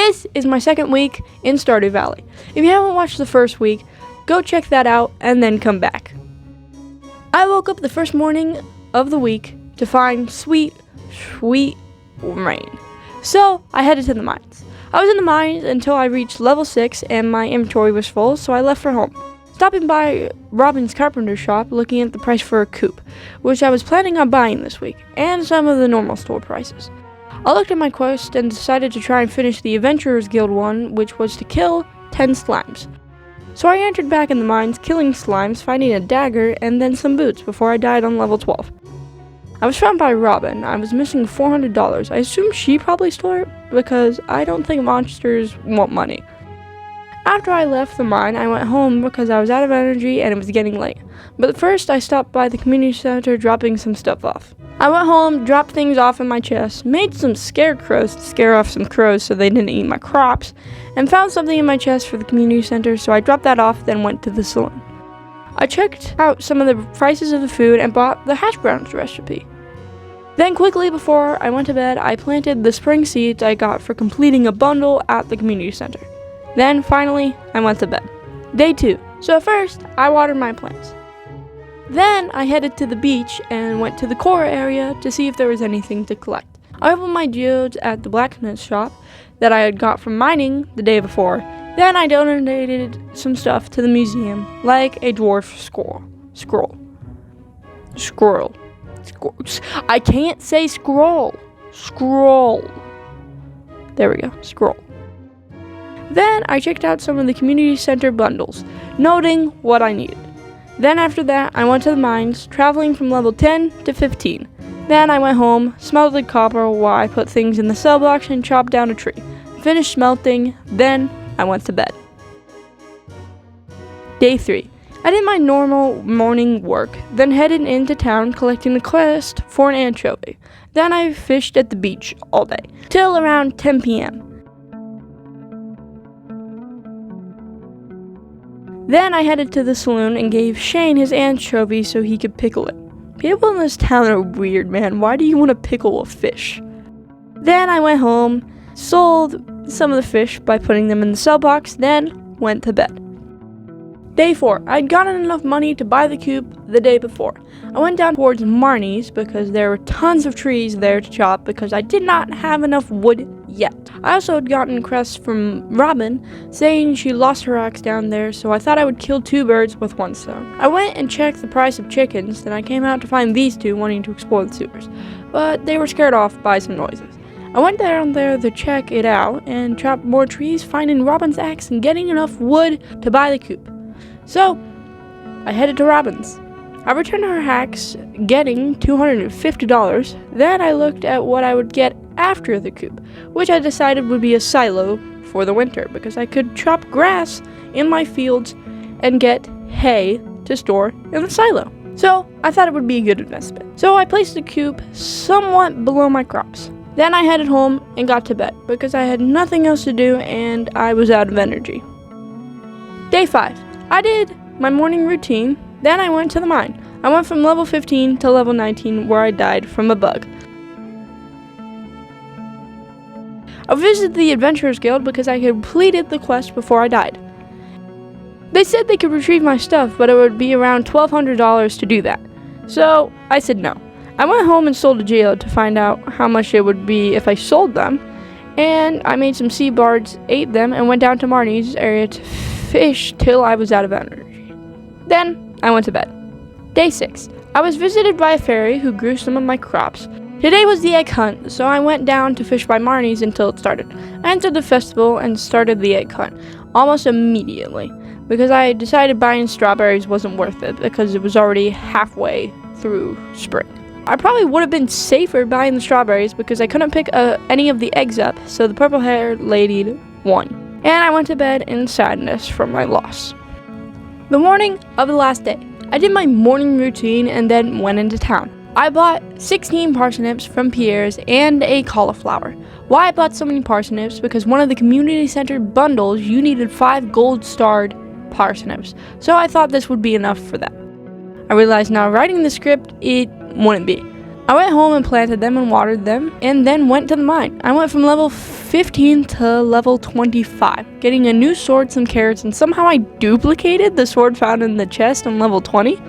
This is my second week in Stardew Valley. If you haven't watched the first week, go check that out and then come back. I woke up the first morning of the week to find sweet rain. So I headed to the mines. I was in the mines until I reached level 6 and my inventory was full, so I left for home. Stopping by Robin's carpenter shop, looking at the price for a coop, which I was planning on buying this week, and some of the normal store prices. I looked at my quest and decided to try and finish the Adventurers Guild one, which was to kill 10 slimes. So I entered back in the mines, killing slimes, finding a dagger, and then some boots before I died on level 12. I was found by Robin. I was missing $400. I assume she probably stole it because I don't think monsters want money. After I left the mine, I went home because I was out of energy and it was getting late. But first, I stopped by the community center dropping some stuff off. I went home, dropped things off in my chest, made some scarecrows to scare off some crows so they didn't eat my crops, and found something in my chest for the community center, so I dropped that off, then went to the saloon. I checked out some of the prices of the food and bought the hash browns recipe. Then quickly before I went to bed, I planted the spring seeds I got for completing a bundle at the community center. Then finally, I went to bed. Day 2. So first, I watered my plants. Then I headed to the beach and went to the core area to see if there was anything to collect. I opened my geodes at the blacksmith shop that I had got from mining the day before. Then I donated some stuff to the museum, like a dwarf scroll. I can't say scroll. There we go, scroll. Then I checked out some of the community center bundles, noting what I needed. Then after that, I went to the mines, traveling from level 10 to 15. Then I went home, smelted copper while I put things in the cell blocks and chopped down a tree. Finished smelting, then I went to bed. Day 3. I did my normal morning work, then headed into town collecting the quest for an anchovy. Then I fished at the beach all day, till around 10 p.m. Then I headed to the saloon and gave Shane his anchovy so he could pickle it. People in this town are weird, man. Why do you want to pickle a fish? Then I went home, sold some of the fish by putting them in the cell box, then went to bed. Day 4. I'd gotten enough money to buy the coop the day before. I went down towards Marnie's because there were tons of trees there to chop because I did not have enough wood yet. I also had gotten crests from Robin saying she lost her axe down there, so I thought I would kill 2 birds with 1 stone. I went and checked the price of chickens, then I came out to find these 2 wanting to explore the sewers, but they were scared off by some noises. I went down there to check it out and chopped more trees, finding Robin's axe and getting enough wood to buy the coop. So, I headed to Robin's. I returned her axe, getting $250. Then I looked at what I would get after the coop, which I decided would be a silo for the winter because I could chop grass in my fields and get hay to store in the silo. So, I thought it would be a good investment. So, I placed the coop somewhat below my crops. Then I headed home and got to bed because I had nothing else to do and I was out of energy. Day 5. I did my morning routine, then I went to the mine. I went from level 15 to level 19 where I died from a bug. I visited the Adventurers Guild because I completed the quest before I died. They said they could retrieve my stuff, but it would be around $1,200 to do that. So I said no. I went home and sold a geode to find out how much it would be if I sold them, and I made some sea bards, ate them, and went down to Marnie's area to fish till I was out of energy. Then I went to bed. Day 6. I was visited by a fairy who grew some of my crops. Today was the egg hunt, so I went down to fish by Marnie's until it started. I entered the festival and started the egg hunt almost immediately because I decided buying strawberries wasn't worth it because it was already halfway through spring. I probably would have been safer buying the strawberries because I couldn't pick any of the eggs up, so the purple-haired lady won. And I went to bed in sadness from my loss. The morning of the last day, I did my morning routine and then went into town. I bought 16 parsnips from Pierre's and a cauliflower. Why I bought so many parsnips? Because one of the community center bundles, you needed 5 gold-starred parsnips. So I thought this would be enough for that. I realized now writing the script, it wouldn't be. I went home and planted them and watered them, and then went to the mine. I went from level 15 to level 25, getting a new sword, some carrots, and somehow I duplicated the sword found in the chest on level 20.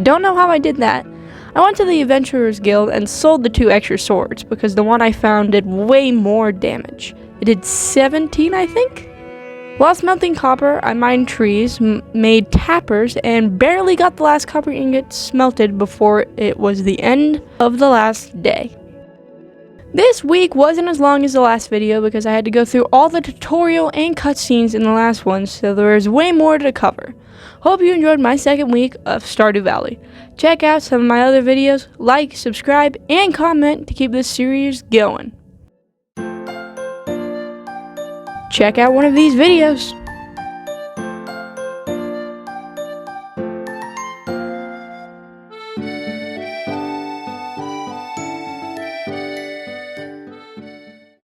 Don't know how I did that. I went to the Adventurers Guild and sold the 2 extra swords because the one I found did way more damage. It did 17, I think? While smelting copper, I mined trees, made tappers, and barely got the last copper ingot smelted before it was the end of the last day. This week wasn't as long as the last video because I had to go through all the tutorial and cutscenes in the last one, so there is way more to cover. Hope you enjoyed my second week of Stardew Valley. Check out some of my other videos, like, subscribe, and comment to keep this series going. Check out one of these videos.